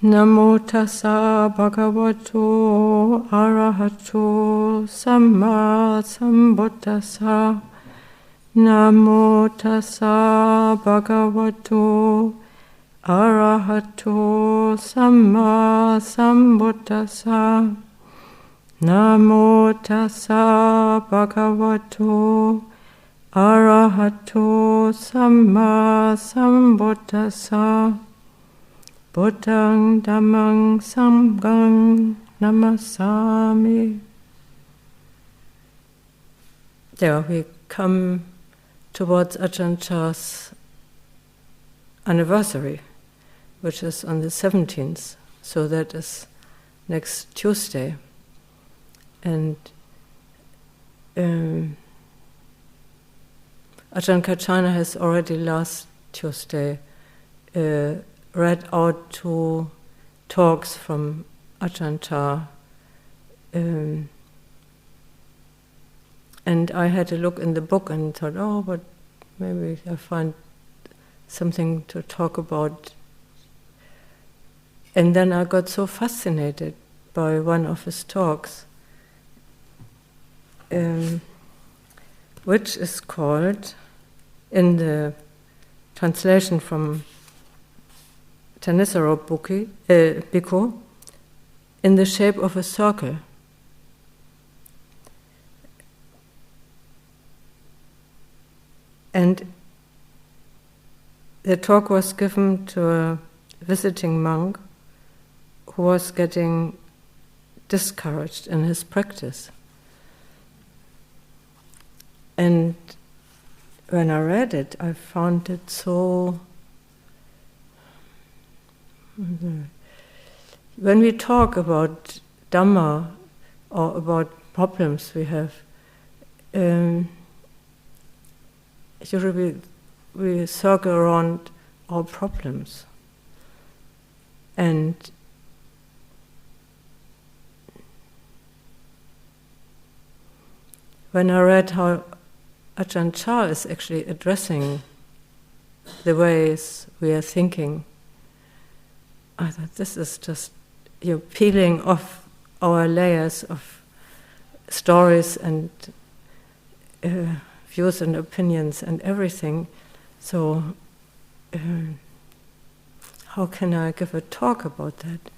Namo tassa bhagavato arahato samma sambuddhassa. Namo tassa bhagavato arahato samma sambuddhassa. Namo tassa bhagavato arahato samma sambuddhassa. Buddhang dhammang sanghang namasami. There we come towards Ajahn Chah's anniversary, which is on the 17th, so that is next Tuesday. And Ajahn Chah has already last Tuesday read out 2 talks from Ajahn Chah, and I had a look in the book and thought, oh, but maybe I find something to talk about. And then I got so fascinated by one of his talks, which is called, in the translation from Thanissaro Bhikkhu, in the shape of a circle. And the talk was given to a visiting monk who was getting discouraged in his practice. And when I read it, I found it so... When we talk about Dhamma or about problems we have, usually we circle around our problems. And when I read how Ajahn Chah is actually addressing the ways we are thinking, I thought, this is just peeling off our layers of stories and views and opinions and everything. So how can I give a talk about that?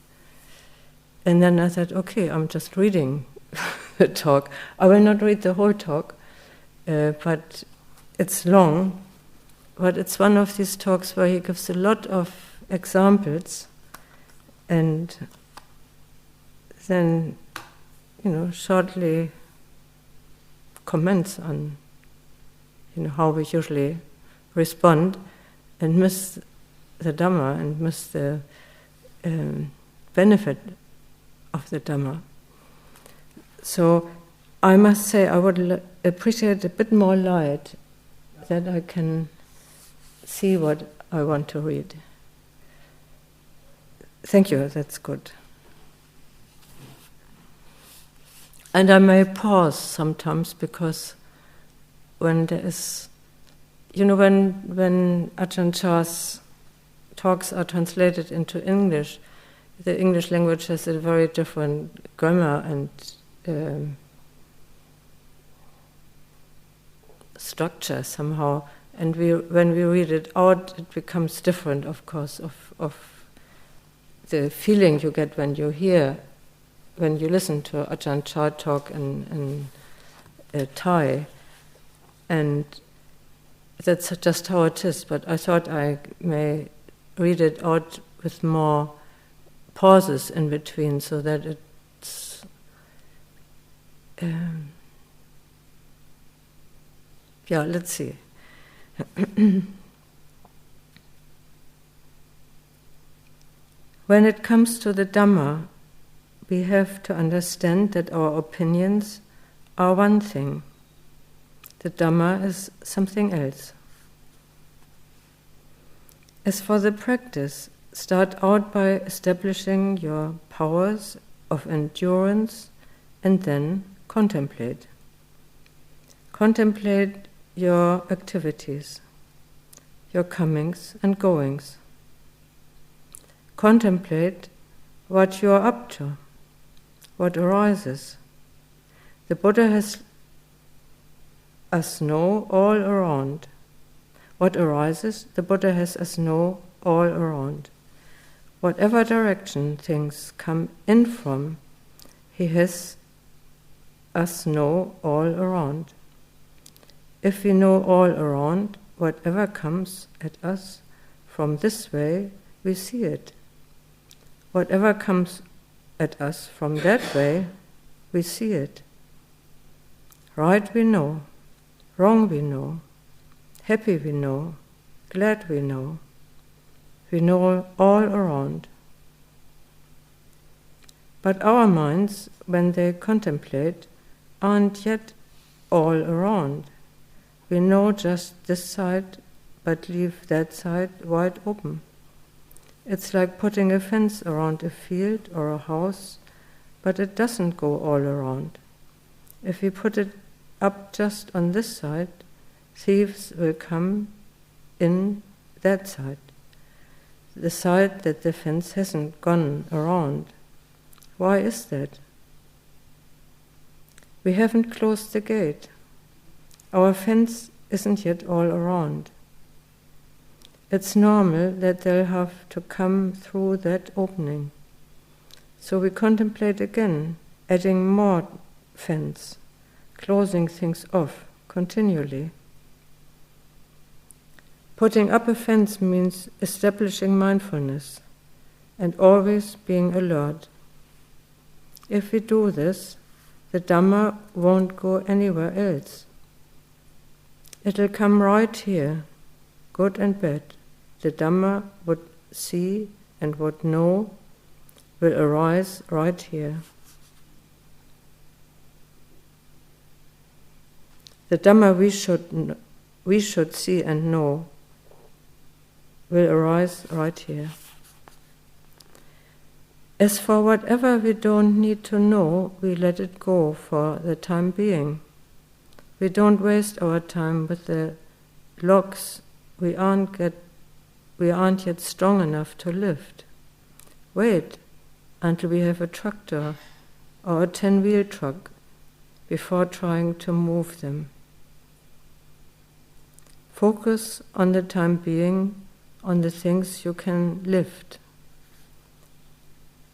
And then I said, okay, I'm just reading the talk. I will not read the whole talk, but it's long. But it's one of these talks where he gives a lot of examples and then, shortly comments on, how we usually respond and miss the Dhamma and miss the benefit of the Dhamma. So I must say I would appreciate a bit more light that I can see what I want to read. Thank you, that's good. And I may pause sometimes because when there is, when Ajahn Chah's talks are translated into English, the English language has a very different grammar and structure somehow. And when we read it out, it becomes different, of course, of the feeling you get when you listen to Ajahn Chah talk in Thai, and that's just how it is. But I thought I may read it out with more pauses in between, so that it's let's see. When it comes to the Dhamma, we have to understand that our opinions are one thing. The Dhamma is something else. As for the practice, start out by establishing your powers of endurance and then contemplate. Contemplate your activities, your comings and goings. Contemplate what you are up to, what arises. The Buddha has us know all around. What arises, the Buddha has us know all around. Whatever direction things come in from, he has us know all around. If we know all around, whatever comes at us from this way, we see it. Whatever comes at us from that way, we see it. Right we know, wrong we know, happy we know, glad we know. We know all around. But our minds, when they contemplate, aren't yet all around. We know just this side, but leave that side wide open. It's like putting a fence around a field or a house, but it doesn't go all around. If we put it up just on this side, thieves will come in that side, the side that the fence hasn't gone around. Why is that? We haven't closed the gate. Our fence isn't yet all around. It's normal that they'll have to come through that opening. So we contemplate again, adding more fence, closing things off continually. Putting up a fence means establishing mindfulness and always being alert. If we do this, the Dhamma won't go anywhere else. It'll come right here, good and bad. The Dhamma would see and would know will arise right here. The Dhamma we should see and know will arise right here. As for whatever we don't need to know, we let it go for the time being. We don't waste our time with the logs we aren't yet strong enough to lift. Wait until we have a tractor or a 10-wheel truck before trying to move them. Focus on the time being, on the things you can lift.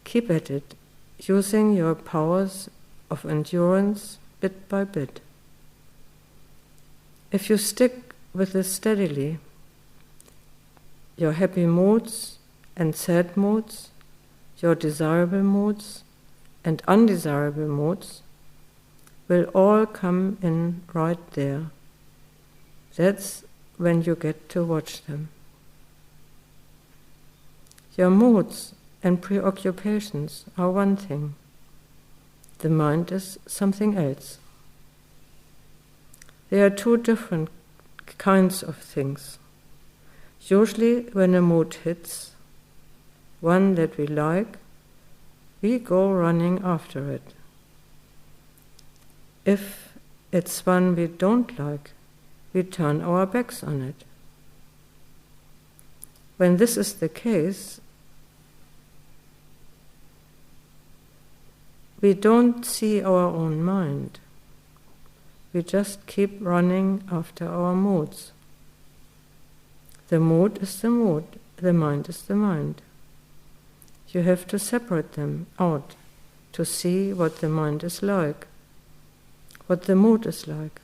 Keep at it, using your powers of endurance bit by bit. If you stick with this steadily, your happy moods and sad moods, your desirable moods and undesirable moods will all come in right there. That's when you get to watch them. Your moods and preoccupations are one thing. The mind is something else. There are two different kinds of things. Usually when a mood hits, one that we like, we go running after it. If it's one we don't like, we turn our backs on it. When this is the case, we don't see our own mind. We just keep running after our moods. The mood is the mood, the mind is the mind. You have to separate them out to see what the mind is like, what the mood is like.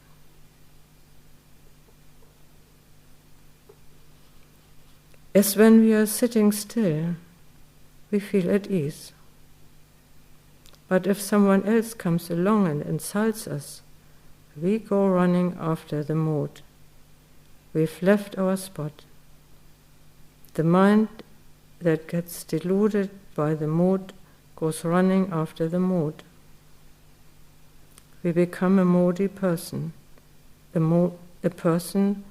As when we are sitting still, we feel at ease. But if someone else comes along and insults us, we go running after the mood. We've left our spot. The mind that gets deluded by the mood goes running after the mood. We become a moody person, a person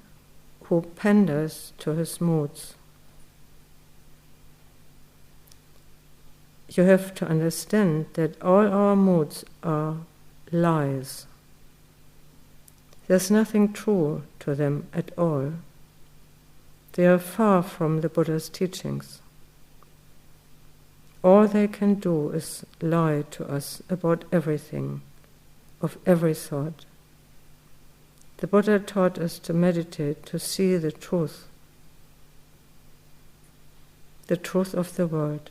who panders to his moods. You have to understand that all our moods are lies. There's nothing true to them at all. They are far from the Buddha's teachings. all they can do is lie to us about everything, of every thought. The Buddha taught us to meditate, to see the truth of the world.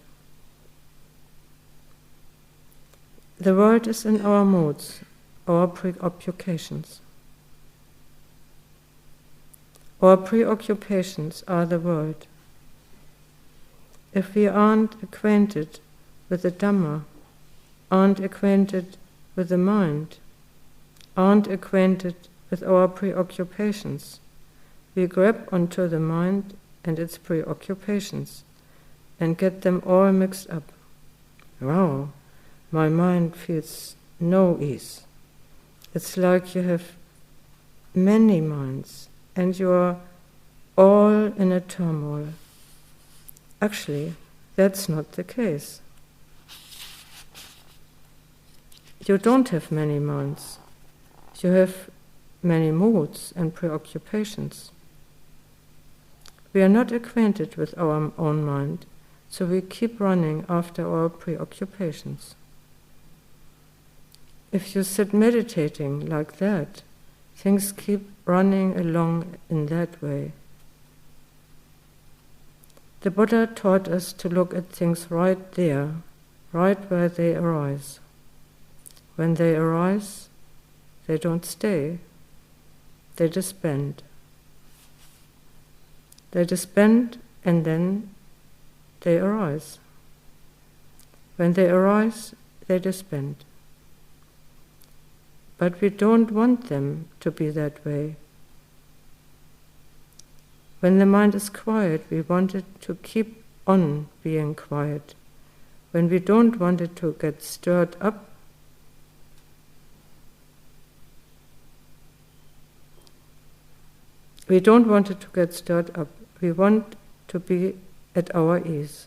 The world is in our moods, our preoccupations. Our preoccupations are the world. If we aren't acquainted with the Dhamma, aren't acquainted with the mind, aren't acquainted with our preoccupations, we grab onto the mind and its preoccupations and get them all mixed up. Wow, my mind feels no ease. It's like you have many minds and you are all in a turmoil. Actually, that's not the case. You don't have many minds. You have many moods and preoccupations. We are not acquainted with our own mind, so we keep running after our preoccupations. If you sit meditating like that, things keep running along in that way. The Buddha taught us to look at things right there, right where they arise. When they arise, they don't stay, they disband. They disband and then they arise. When they arise, they disband. But we don't want them to be that way. When the mind is quiet, we want it to keep on being quiet. When we don't want it to get stirred up, we don't want it to get stirred up. We want to be at our ease.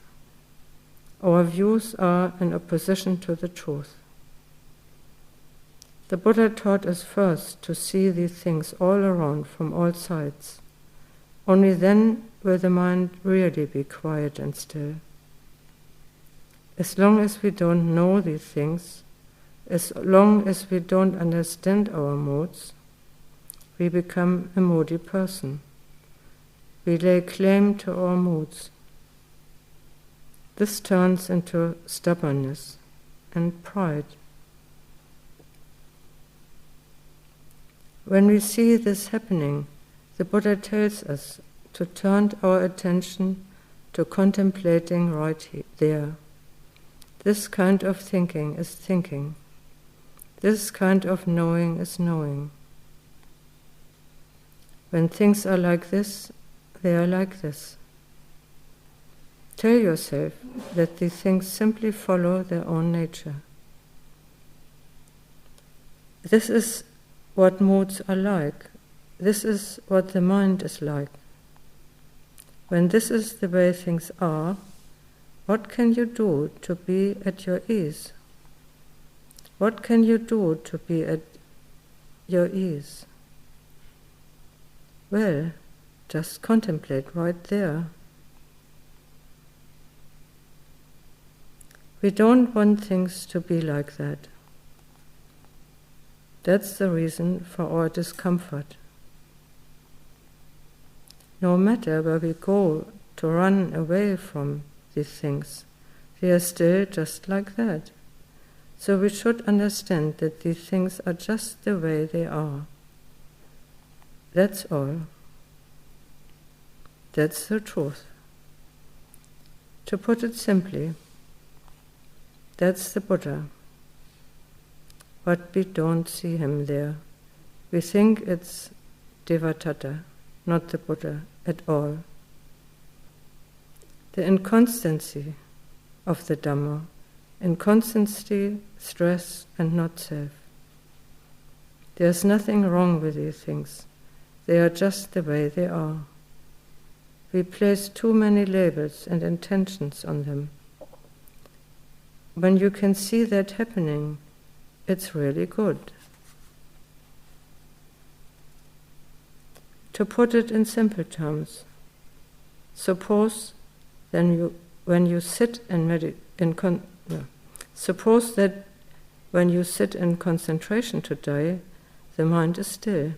Our views are in opposition to the truth. The Buddha taught us first to see these things all around from all sides. Only then will the mind really be quiet and still. As long as we don't know these things, as long as we don't understand our moods, we become a moody person. We lay claim to our moods. This turns into stubbornness and pride. When we see this happening, the Buddha tells us to turn our attention to contemplating right there. This kind of thinking is thinking. This kind of knowing is knowing. When things are like this, they are like this. Tell yourself that these things simply follow their own nature. This is what moods are like. This is what the mind is like. When this is the way things are, what can you do to be at your ease? What can you do to be at your ease? Well, just contemplate right there. We don't want things to be like that. That's the reason for our discomfort. No matter where we go to run away from these things, they are still just like that. So we should understand that these things are just the way they are. That's all. That's the truth. To put it simply, that's the Buddha. But we don't see him there. We think it's Devadatta, not the Buddha at all. The inconstancy of the Dhamma, inconstancy, stress, and not self. There's nothing wrong with these things. They are just the way they are. We place too many labels and intentions on them. When you can see that happening, it's really good. To put it in simple terms, suppose then when you sit and suppose that when you sit in concentration today, the mind is still.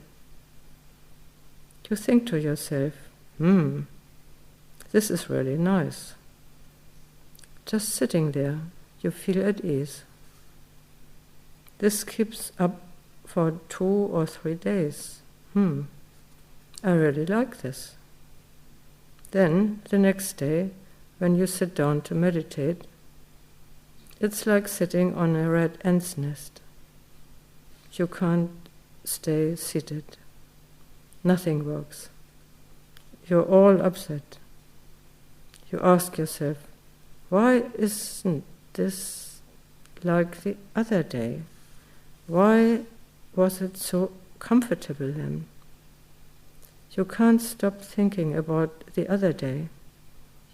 You think to yourself, this is really nice. Just sitting there, you feel at ease. This keeps up for 2 or 3 days. I really like this. Then, the next day, when you sit down to meditate, it's like sitting on a red ant's nest. You can't stay seated. Nothing works. You're all upset. You ask yourself, why isn't this like the other day? Why was it so comfortable then? You can't stop thinking about the other day.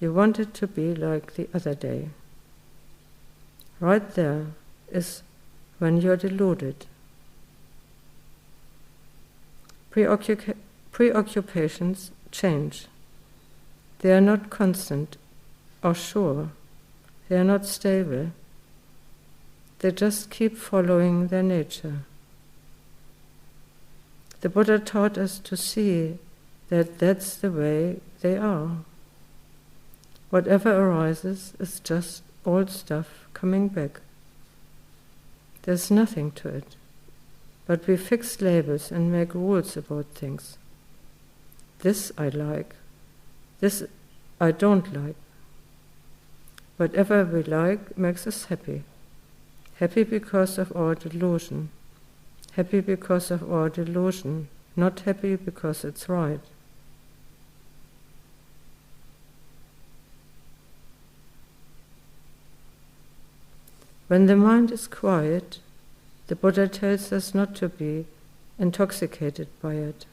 You want it to be like the other day. Right there is when you're deluded. Preoccupations change. They are not constant or sure. They are not stable. They just keep following their nature. The Buddha taught us to see that that's the way they are. Whatever arises is just old stuff coming back. There's nothing to it. But we fix labels and make rules about things. This I like. This I don't like. Whatever we like makes us happy. Happy because of our delusion. Happy because of our delusion. Not happy because it's right. When the mind is quiet, the Buddha tells us not to be intoxicated by it.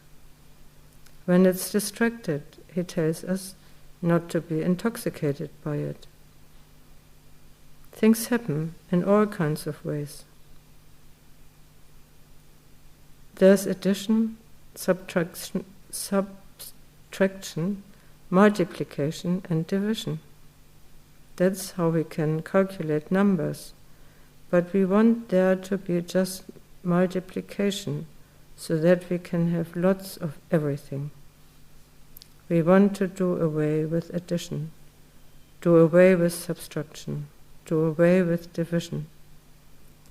When it's distracted, he tells us not to be intoxicated by it. Things happen in all kinds of ways. There's addition, subtraction, multiplication, and division. That's how we can calculate numbers. But we want there to be just multiplication, so that we can have lots of everything. We want to do away with addition, do away with subtraction, do away with division,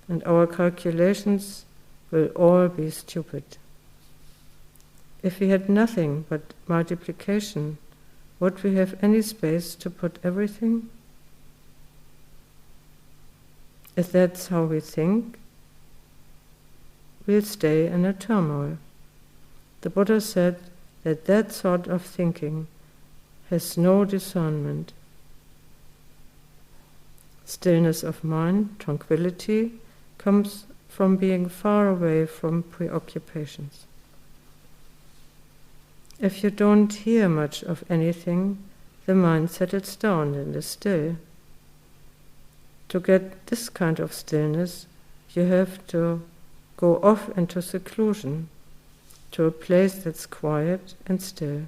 and our calculations will all be stupid. If we had nothing but multiplication, would we have any space to put everything? If that's how we think, we'll stay in a turmoil. The Buddha said that that sort of thinking has no discernment. Stillness of mind, tranquility, comes from being far away from preoccupations. If you don't hear much of anything, the mind settles down and is still. To get this kind of stillness, you have to go off into seclusion, to a place that's quiet and still.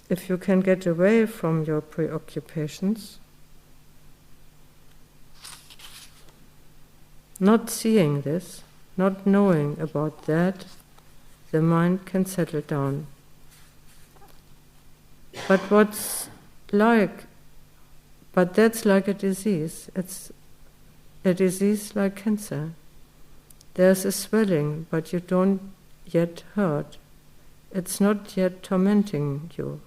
If you can get away from your preoccupations, not seeing this, not knowing about that, the mind can settle down. But that's like a disease. It's a disease like cancer. There's a swelling, but you don't yet hurt. It's not yet tormenting you.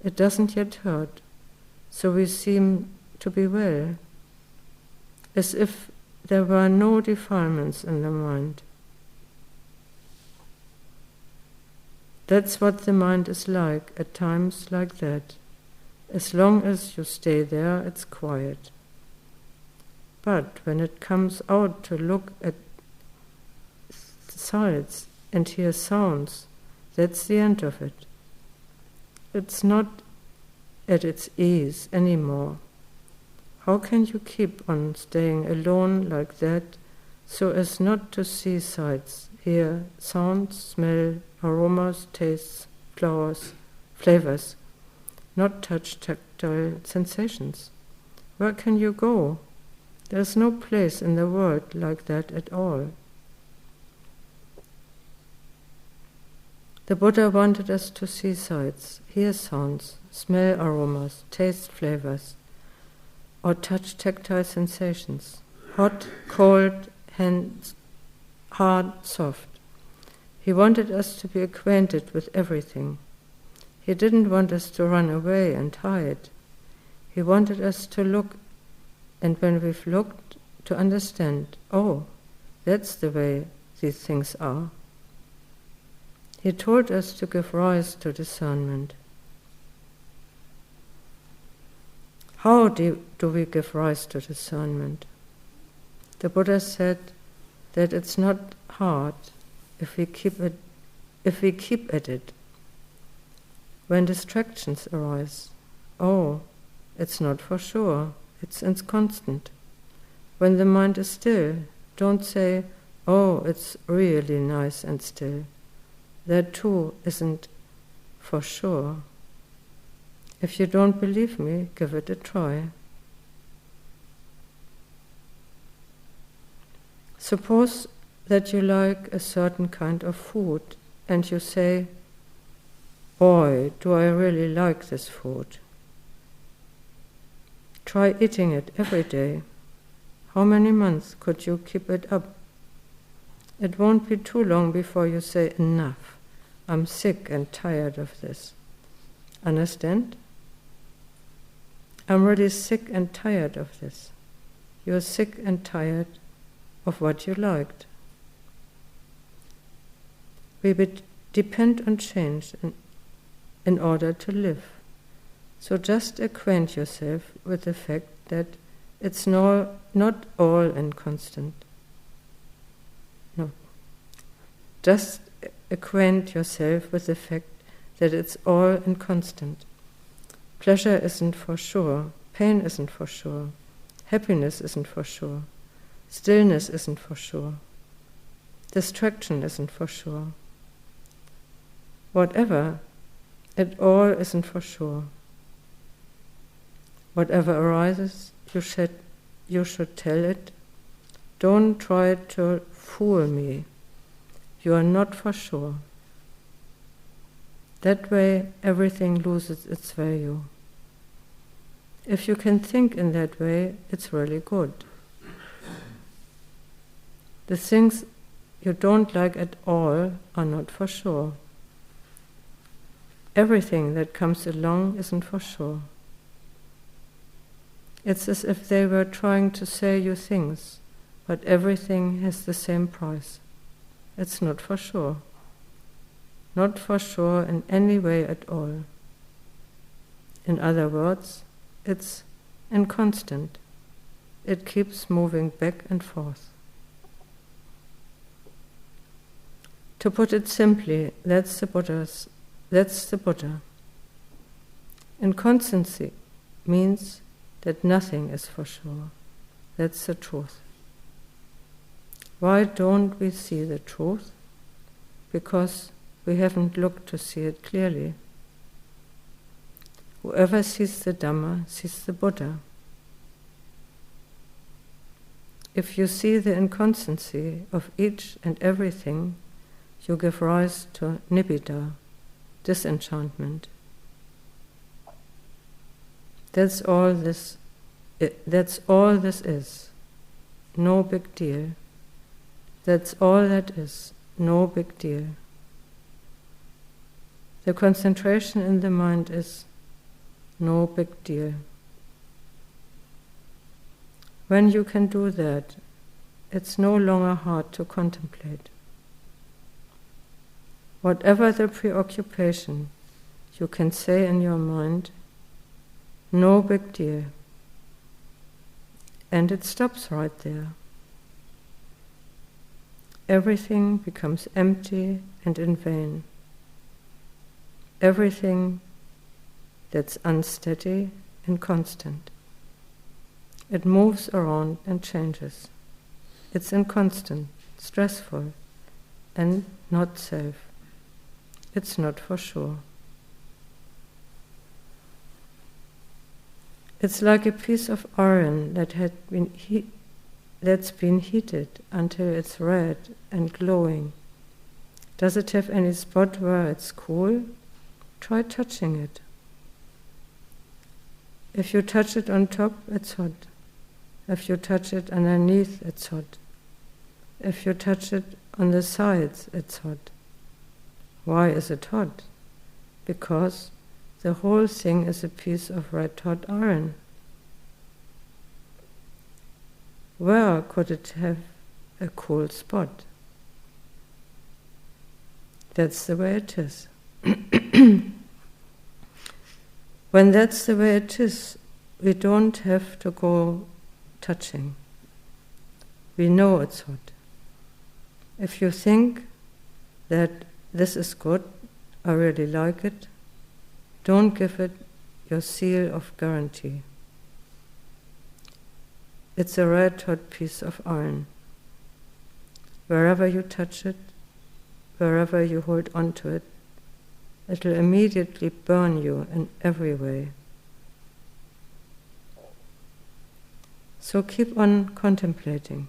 It doesn't yet hurt. So we seem to be well, as if there were no defilements in the mind. That's what the mind is like at times like that. As long as you stay there, it's quiet. But when it comes out to look at sights and hear sounds, that's the end of it. It's not at its ease anymore. How can you keep on staying alone like that so as not to see sights, hear sounds, smell, aromas, tastes, flavors? not touch tactile sensations. Where can you go? There's no place in the world like that at all. The Buddha wanted us to see sights, hear sounds, smell aromas, taste flavors, or touch tactile sensations. Hot, cold, hands, hard, soft. He wanted us to be acquainted with everything. He didn't want us to run away and hide. He wanted us to look, and when we've looked, to understand, oh, that's the way these things are. He told us to give rise to discernment. How do we give rise to discernment? The Buddha said that it's not hard if we keep at it. When distractions arise, oh, it's not for sure, it's inconstant. When the mind is still, don't say, oh, it's really nice and still. That too isn't for sure. If you don't believe me, give it a try. Suppose that you like a certain kind of food and you say, boy, do I really like this food. Try eating it every day. How many months could you keep it up? It won't be too long before you say, enough, I'm sick and tired of this. Understand? I'm really sick and tired of this. You're sick and tired of what you liked. We depend on change in order to live. So just acquaint yourself with the fact that it's not all inconstant. No. Just acquaint yourself with the fact that it's all inconstant. Pleasure isn't for sure, pain isn't for sure, happiness isn't for sure, stillness isn't for sure, distraction isn't for sure. Whatever, it all isn't for sure. Whatever arises, you should tell it, don't try to fool me. You are not for sure. That way, everything loses its value. If you can think in that way, it's really good. The things you don't like at all are not for sure. Everything that comes along isn't for sure. It's as if they were trying to sell you things, but everything has the same price. It's not for sure. Not for sure in any way at all. In other words, it's inconstant. It keeps moving back and forth. To put it simply, that's the Buddha. Inconstancy means that nothing is for sure. That's the truth. Why don't we see the truth? Because we haven't looked to see it clearly. Whoever sees the Dhamma sees the Buddha. If you see the inconstancy of each and everything, you give rise to nibbida, disenchantment. That's all this is. No big deal. That's all that is. No big deal. The concentration in the mind is no big deal. When you can do that, it's no longer hard to contemplate. Whatever the preoccupation, you can say in your mind, no big deal. And it stops right there. Everything becomes empty and in vain. Everything that's unsteady and constant. It moves around and changes. It's inconstant, stressful, and not safe. It's not for sure. It's like a piece of iron that's been heated until it's red and glowing. Does it have any spot where it's cool? Try touching it. If you touch it on top, it's hot. If you touch it underneath, it's hot. If you touch it on the sides, it's hot. Why is it hot? Because the whole thing is a piece of red-hot iron. Where could it have a cool spot? That's the way it is. When that's the way it is, we don't have to go touching. We know it's hot. If you think that this is good, I really like it, don't give it your seal of guarantee. It's a red-hot piece of iron. Wherever you touch it, wherever you hold onto it, it'll immediately burn you in every way. So keep on contemplating.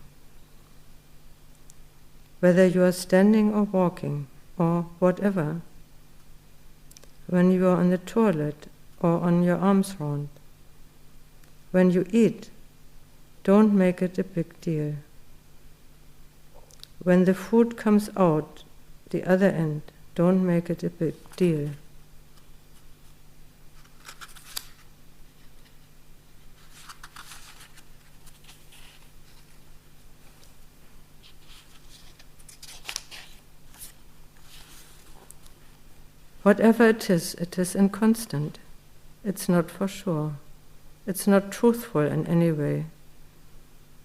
Whether you are standing or walking or whatever, when you are on the toilet or on your arms round, when you eat, don't make it a big deal. When the food comes out the other end, don't make it a big deal. Whatever it is inconstant. It's not for sure. It's not truthful in any way.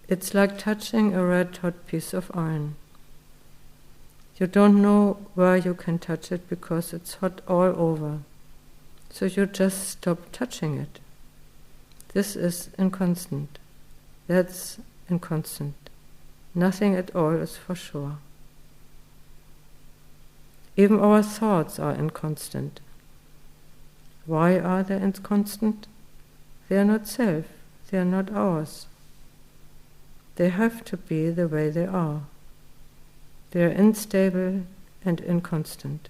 It's like touching a red-hot piece of iron. You don't know where you can touch it because it's hot all over. So you just stop touching it. This is inconstant. That's inconstant. Nothing at all is for sure. Even our thoughts are inconstant. Why are they inconstant? They are not self. They are not ours. They have to be the way they are. They are unstable and inconstant.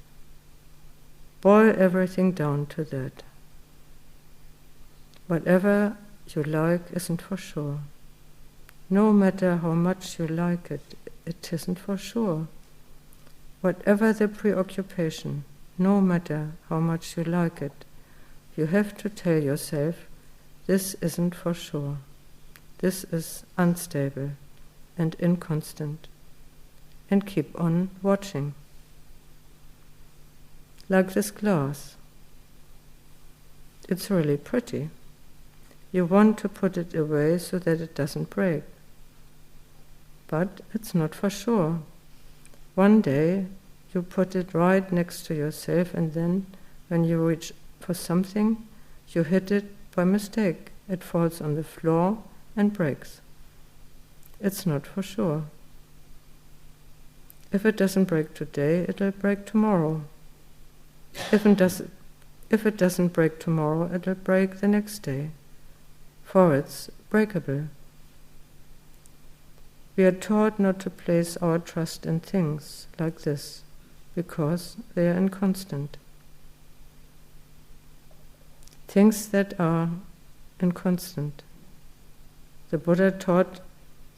Boil everything down to that. Whatever you like isn't for sure. No matter how much you like it, it isn't for sure. Whatever the preoccupation, no matter how much you like it, you have to tell yourself, this isn't for sure. This is unstable and inconstant. And keep on watching. Like this glass. It's really pretty. You want to put it away so that it doesn't break. But it's not for sure. One day you put it right next to yourself, and then when you reach for something, you hit it by mistake. It falls on the floor and breaks. It's not for sure. If it doesn't break today, it'll break tomorrow. If it doesn't break tomorrow, it'll break the next day, for it's breakable. We are taught not to place our trust in things like this, because they are inconstant. Things that are inconstant. The Buddha taught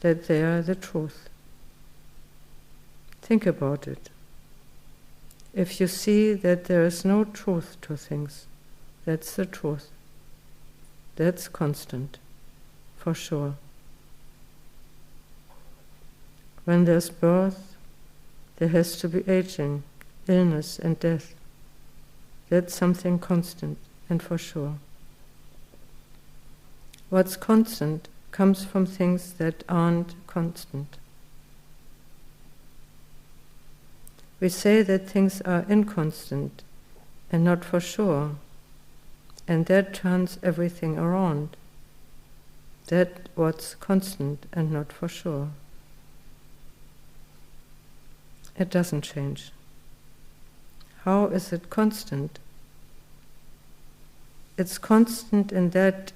that they are the truth. Think about it. If you see that there is no truth to things, that's the truth. That's constant, for sure. When there's birth, there has to be aging, illness and death. That's something constant and for sure. What's constant comes from things that aren't constant. We say that things are inconstant and not for sure, and that turns everything around. That's what's constant and not for sure. It doesn't change. How is it constant? It's constant in that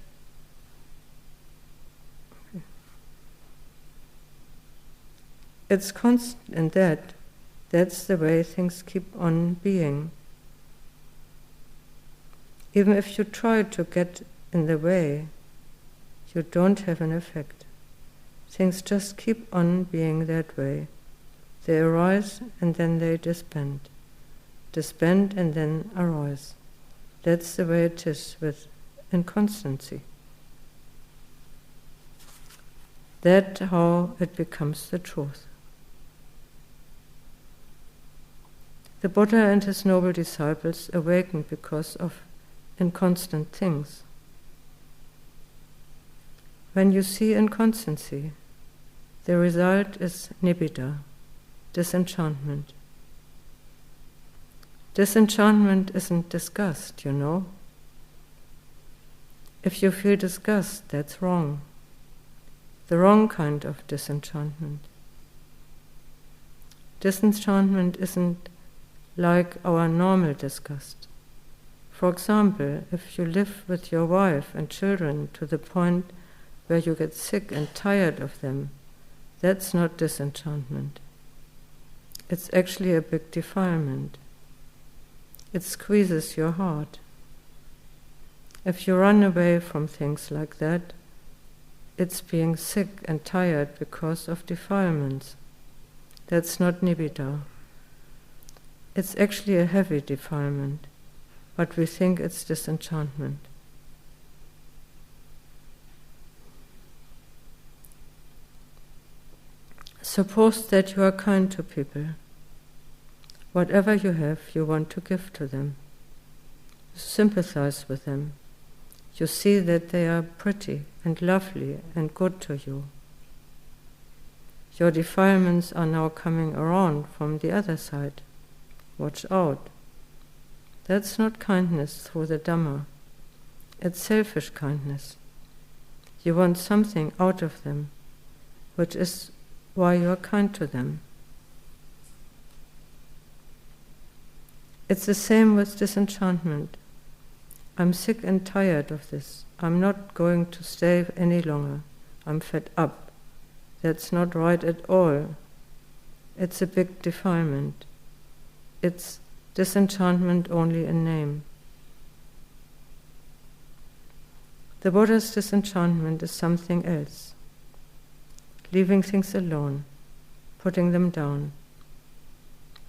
It's constant in that. That's the way things keep on being. Even if you try to get in the way, you don't have an effect. Things just keep on being that way. They arise and then they disband. Disband and then arise. That's the way it is with inconstancy. That's how it becomes the truth. The Buddha and his noble disciples awakened because of inconstant things. When you see inconstancy, the result is nibbida, disenchantment. Disenchantment isn't disgust, you know. If you feel disgust, that's wrong. The wrong kind of disenchantment. Disenchantment isn't like our normal disgust. For example, if you live with your wife and children to the point where you get sick and tired of them, that's not disenchantment. It's actually a big defilement. It squeezes your heart. If you run away from things like that, it's being sick and tired because of defilements. That's not nibbida. It's actually a heavy defilement, but we think it's disenchantment. Suppose that you are kind to people. Whatever you have, you want to give to them. You sympathize with them. You see that they are pretty and lovely and good to you. Your defilements are now coming around from the other side. Watch out. That's not kindness through the Dhamma. It's selfish kindness. You want something out of them, which is why you are kind to them. It's the same with disenchantment. I'm sick and tired of this. I'm not going to stay any longer. I'm fed up. That's not right at all. It's a big defilement. It's disenchantment only in name. The Buddha's disenchantment is something else. Leaving things alone, putting them down.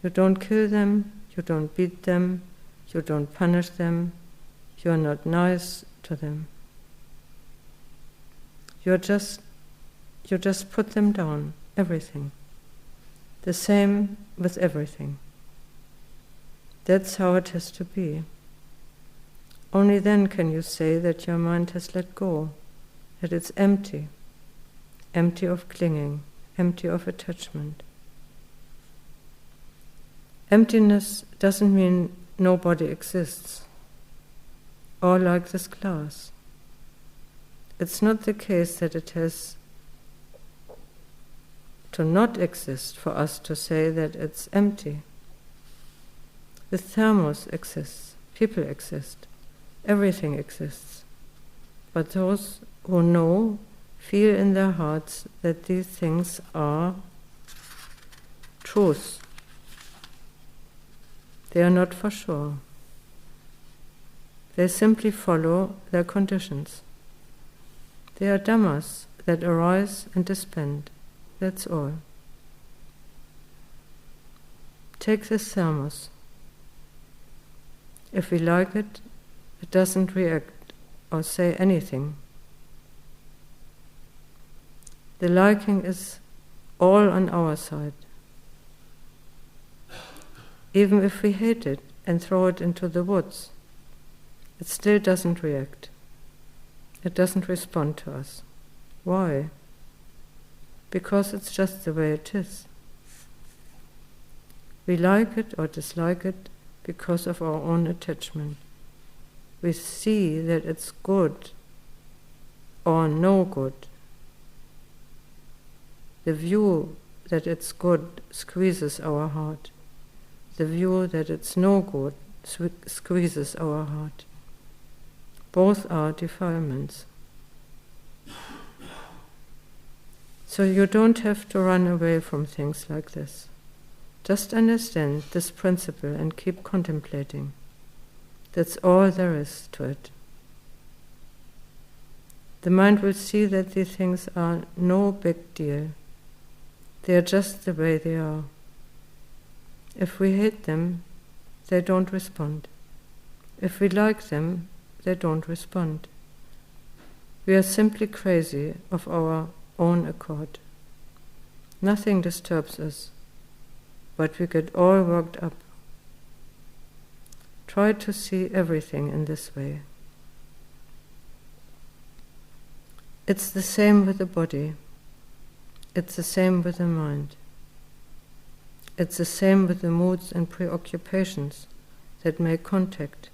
You don't kill them, you don't beat them, you don't punish them, you are not nice to them. You just put them down, everything. The same with everything. That's how it has to be. Only then can you say that your mind has let go, that it's empty, empty of clinging, empty of attachment. Emptiness doesn't mean nobody exists, or like this glass. It's not the case that it has to not exist for us to say that it's empty. The thermos exists, people exist, everything exists. But those who know feel in their hearts that these things are truth. They are not for sure. They simply follow their conditions. They are dhammas that arise and disband. That's all. Take this thermos. If we like it, it doesn't react or say anything. The liking is all on our side. Even if we hate it and throw it into the woods, it still doesn't react. It doesn't respond to us. Why? Because it's just the way it is. We like it or dislike it because of our own attachment. We see that it's good or no good. The view that it's good squeezes our heart. The view that it's no good squeezes our heart. Both are defilements. So you don't have to run away from things like this. Just understand this principle and keep contemplating. That's all there is to it. The mind will see that these things are no big deal. They are just the way they are. If we hate them, they don't respond. If we like them, they don't respond. We are simply crazy of our own accord. Nothing disturbs us, but we get all worked up. Try to see everything in this way. It's the same with the body. It's the same with the mind. It's the same with the moods and preoccupations that make contact.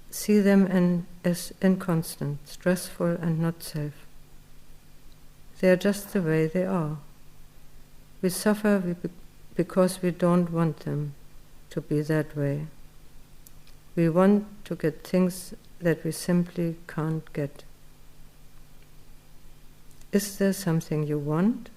See them as inconstant, stressful, and not safe. They are just the way they are. We suffer because we don't want them to be that way. We want to get things that we simply can't get. Is there something you want?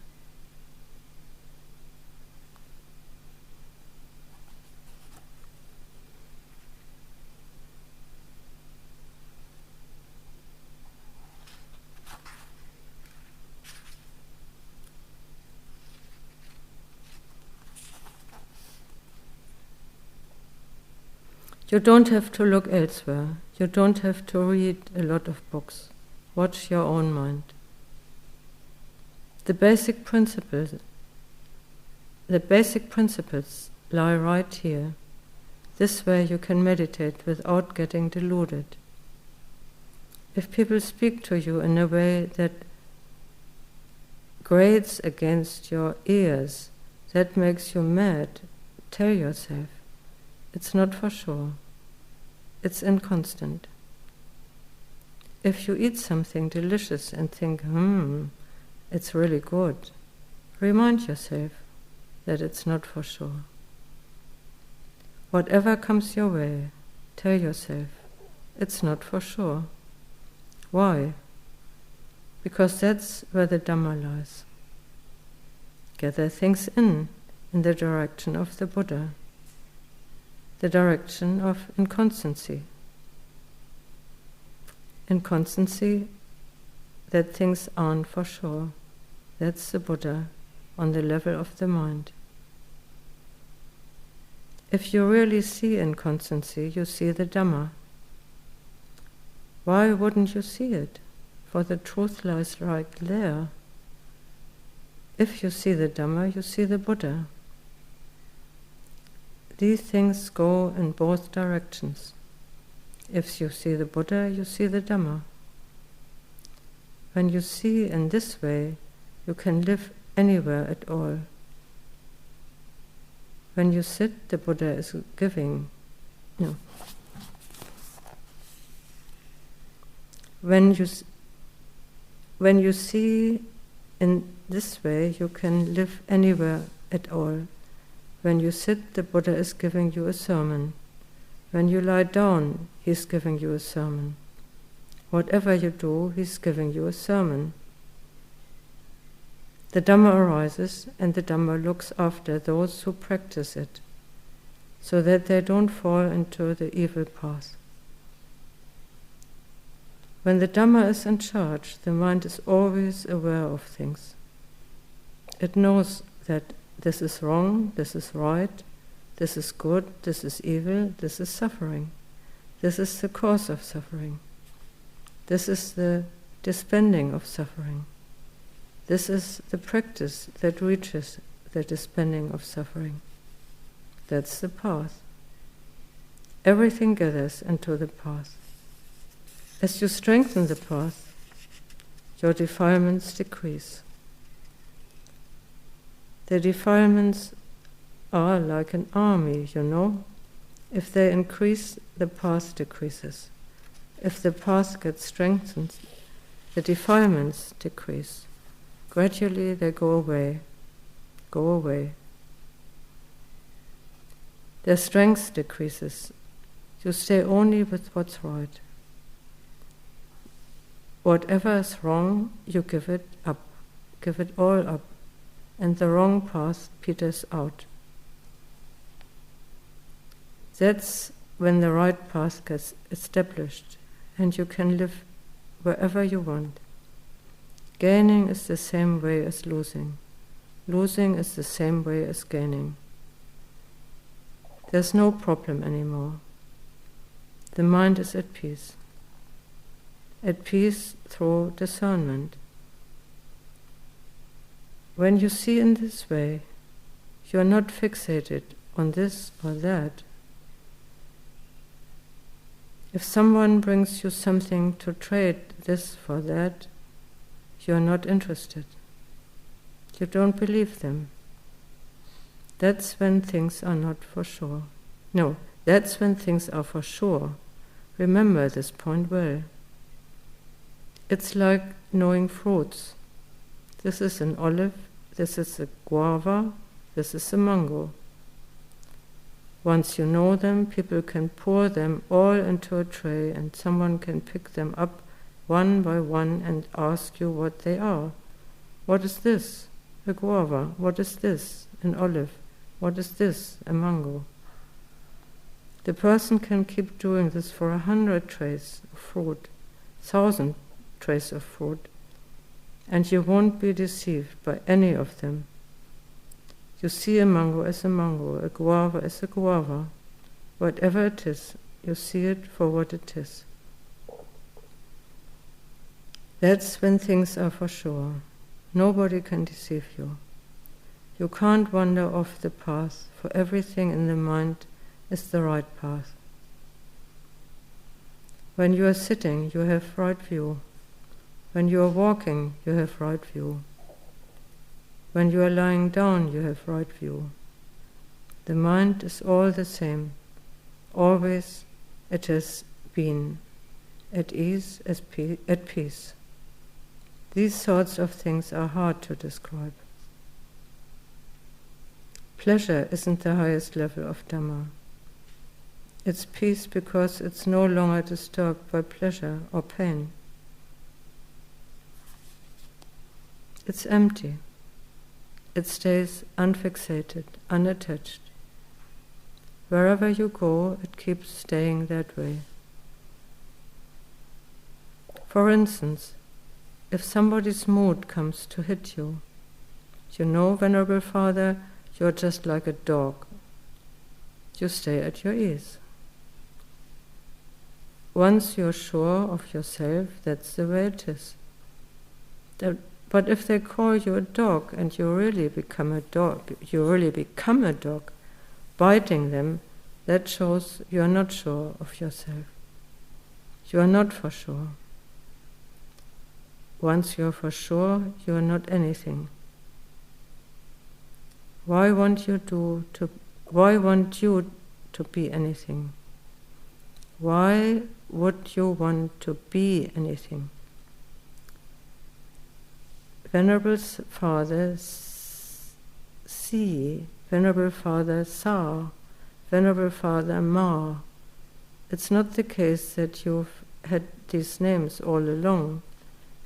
You don't have to look elsewhere. You don't have to read a lot of books. Watch your own mind. The basic principles lie right here. This way you can meditate without getting deluded. If people speak to you in a way that grates against your ears, that makes you mad, tell yourself, it's not for sure. It's inconstant. If you eat something delicious and think, it's really good, remind yourself that it's not for sure. Whatever comes your way, tell yourself, it's not for sure. Why? Because that's where the Dhamma lies. Gather things in the direction of the Buddha, the direction of inconstancy. Inconstancy, that things aren't for sure. That's the Buddha on the level of the mind. If you really see inconstancy, you see the Dhamma. Why wouldn't you see it? For the truth lies right there. If you see the Dhamma, you see the Buddha. These things go in both directions. If you see the Buddha, you see the Dhamma. When you see in this way, you can live anywhere at all. When you sit, the Buddha is giving. No. When you see in this way, you can live anywhere at all. When you sit, the Buddha is giving you a sermon. When you lie down, he's giving you a sermon. Whatever you do, he's giving you a sermon. The Dhamma arises, and the Dhamma looks after those who practice it, so that they don't fall into the evil path. When the Dhamma is in charge, the mind is always aware of things. It knows that this is wrong, this is right, this is good, this is evil, this is suffering. This is the cause of suffering. This is the dispending of suffering. This is the practice that reaches the dispending of suffering. That's the path. Everything gathers into the path. As you strengthen the path, your defilements decrease. The defilements are like an army, you know. If they increase, the path decreases. If the path gets strengthened, the defilements decrease. Gradually they go away. Their strength decreases. You stay only with what's right. Whatever is wrong, you give it up. give it all up, and the wrong path peters out. That's when the right path gets established, and you can live wherever you want. Gaining is the same way as losing. Losing is the same way as gaining. There's no problem anymore. The mind is at peace through discernment. When you see in this way, you are not fixated on this or that. If someone brings you something to trade this for that, you are not interested. You don't believe them. That's when things are not for sure. No, that's when things are for sure. Remember this point well. It's like knowing fruits. This is an olive, this is a guava, this is a mango. Once you know them, people can pour them all into a tray and someone can pick them up one by one and ask you what they are. What is this? A guava. What is this? An olive. What is this? A mango. The person can keep doing this for 100 trays of fruit, 1,000 trays of fruit, and you won't be deceived by any of them. You see a mango as a mango, a guava as a guava. Whatever it is, you see it for what it is. That's when things are for sure. Nobody can deceive you. You can't wander off the path, for everything in the mind is the right path. When you are sitting, you have right view. When you are walking, you have right view. When you are lying down, you have right view. The mind is all the same. Always it has been at ease, at peace. These sorts of things are hard to describe. Pleasure isn't the highest level of Dhamma. It's peace because it's no longer disturbed by pleasure or pain. It's empty. It stays unfixated, unattached. Wherever you go, it keeps staying that way. For instance, if somebody's mood comes to hit you, you know, Venerable Father, you're just like a dog. You stay at your ease. Once you're sure of yourself, that's the way it is. But if they call you a dog and you really become a dog, biting them, that shows you are not sure of yourself. You are not for sure. Once you are for sure, you are not anything. Why want you to be anything? Why would you want to be anything? Venerable Father see, Venerable Father saw, Venerable Father ma. It's not the case that you've had these names all along.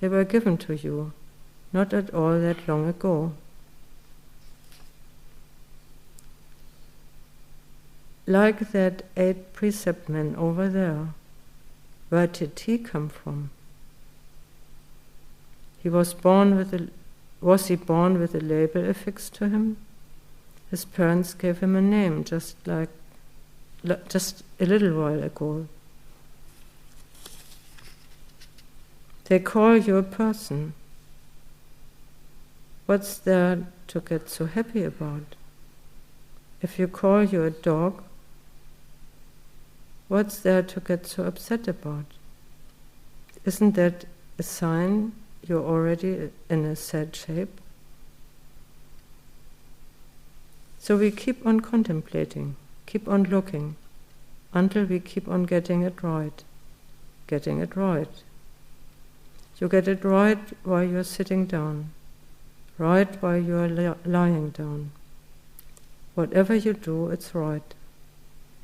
They were given to you, not at all that long ago. Like that 8 precept man over there. Where did he come from? Was he born with a label affixed to him? His parents gave him a name just a little while ago. They call you a person. What's there to get so happy about? If you call you a dog, what's there to get so upset about? Isn't that a sign you're already in a sad shape? So we keep on contemplating, keep on looking, until we keep on getting it right. Getting it right. You get it right while you're sitting down, right while you're lying down. Whatever you do, it's right.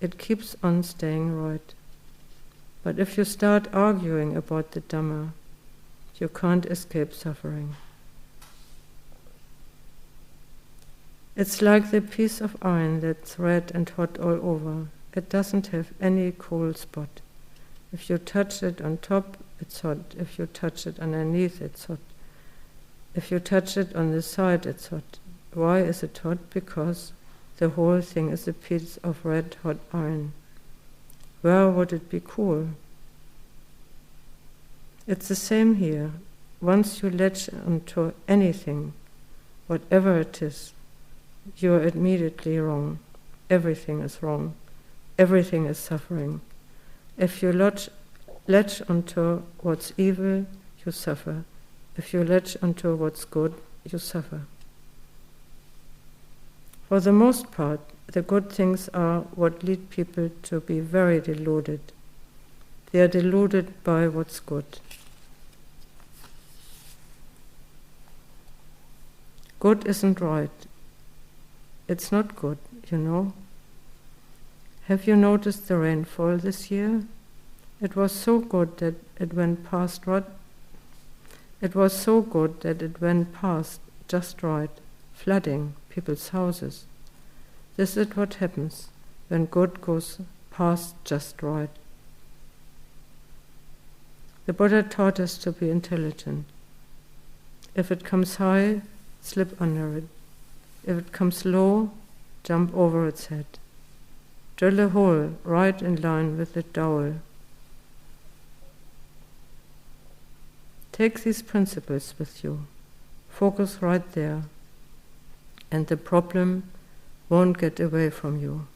It keeps on staying right. But if you start arguing about the Dhamma, you can't escape suffering. It's like the piece of iron that's red and hot all over. It doesn't have any cool spot. If you touch it on top, it's hot. If you touch it underneath, it's hot. If you touch it on the side, it's hot. Why is it hot? Because the whole thing is a piece of red hot iron. Where would it be cool? It's the same here. Once you latch onto anything, whatever it is, you are immediately wrong. Everything is wrong. Everything is suffering. If you latch onto what's evil, you suffer. If you latch onto what's good, you suffer. For the most part, the good things are what lead people to be very deluded. They are deluded by what's good. Good isn't right. It's not good, you know. Have you noticed the rainfall this year? It was so good that it went past just right, flooding people's houses. This is what happens when good goes past just right. The Buddha taught us to be intelligent. If it comes high, slip under it. If it comes low, jump over its head. Drill a hole right in line with the dowel. Take these principles with you. Focus right there, and the problem won't get away from you.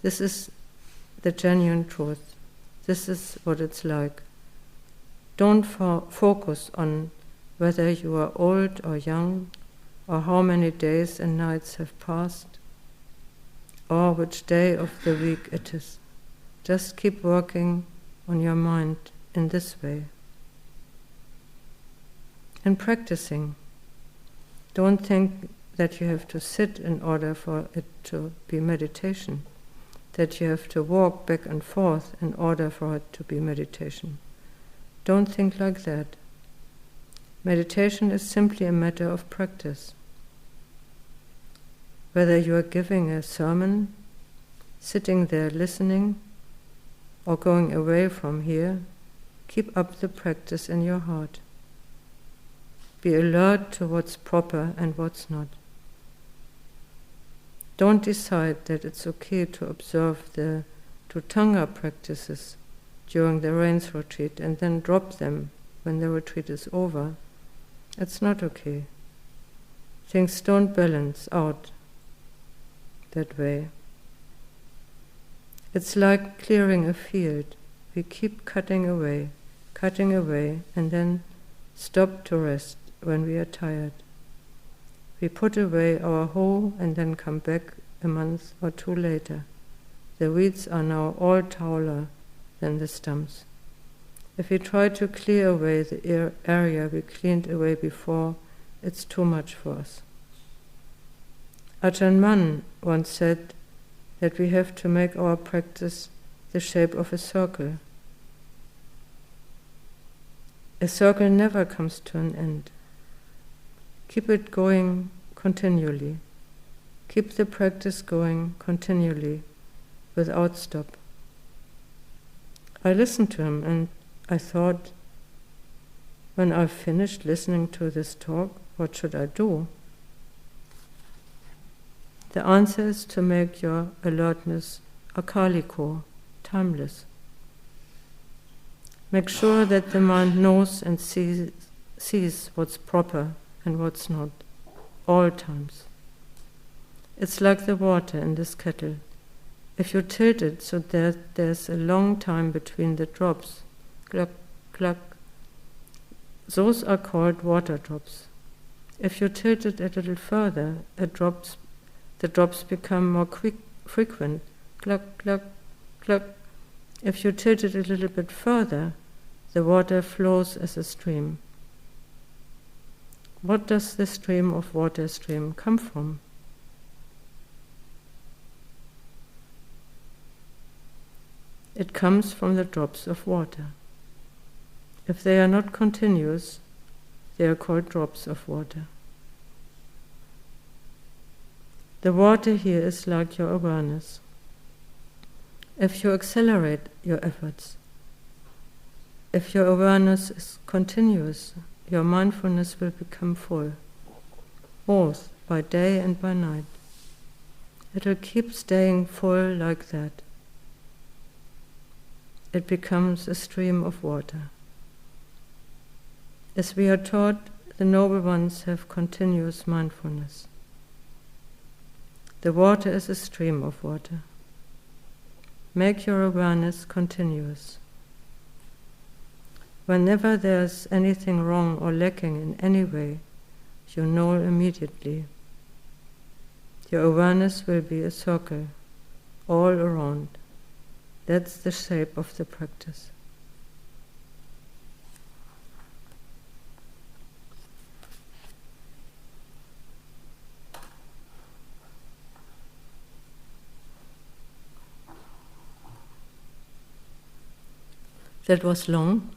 This is the genuine truth. This is what it's like. Don't focus on whether you are old or young, or how many days and nights have passed, or which day of the week it is. Just keep working on your mind in this way. And practicing. Don't think that you have to sit in order for it to be meditation, that you have to walk back and forth in order for it to be meditation. Don't think like that. Meditation is simply a matter of practice. Whether you are giving a sermon, sitting there listening, or going away from here, keep up the practice in your heart. Be alert to what's proper and what's not. Don't decide that it's okay to observe the Tutanga practices during the rains retreat and then drop them when the retreat is over. It's not okay. Things don't balance out that way. It's like clearing a field. We keep cutting away, and then stop to rest when we are tired. We put away our hoe and then come back a month or two later. The weeds are now all taller than the stumps. If we try to clear away the area we cleaned away before, it's too much for us. Ajahn Chah once said that we have to make our practice the shape of a circle. A circle never comes to an end. Keep it going continually. Keep the practice going continually, without stop. I listened to him and I thought, when I've finished listening to this talk, what should I do? The answer is to make your alertness akaliko, timeless. Make sure that the mind knows and sees what's proper and what's not, all times. It's like the water in this kettle. If you tilt it so that there's a long time between the drops, cluck, cluck, those are called water drops. If you tilt it a little further, the drops become more frequent, cluck, cluck, cluck. If you tilt it a little bit further, the water flows as a stream. What does the stream of water stream come from? It comes from the drops of water. If they are not continuous, they are called drops of water. The water here is like your awareness. If you accelerate your efforts, if your awareness is continuous, your mindfulness will become full, both by day and by night. It will keep staying full like that. It becomes a stream of water. As we are taught, the noble ones have continuous mindfulness. The water is a stream of water. Make your awareness continuous. Whenever there's anything wrong or lacking in any way, you know immediately. Your awareness will be a circle all around. That's the shape of the practice. That was long.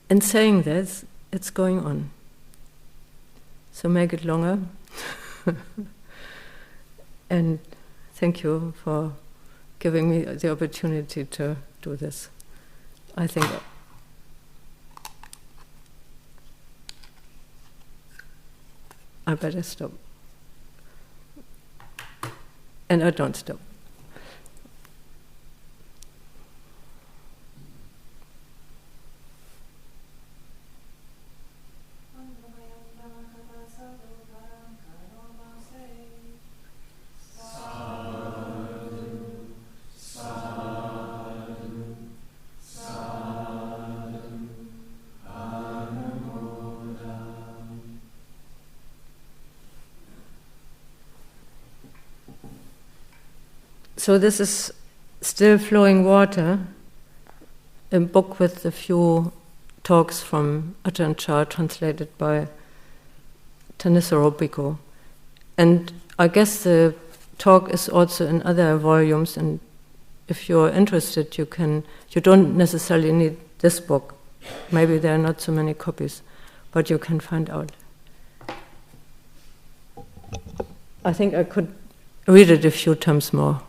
And saying this, it's going on. So make it longer. And thank you for giving me the opportunity to do this. I think I better stop. And I don't stop. So this is Still Flowing Water, a book with a few talks from Ajahn Chah, translated by Cittaviveka. And I guess the talk is also in other volumes, and if you're interested, you don't necessarily need this book. Maybe there are not so many copies, but you can find out. I think I could read it a few times more.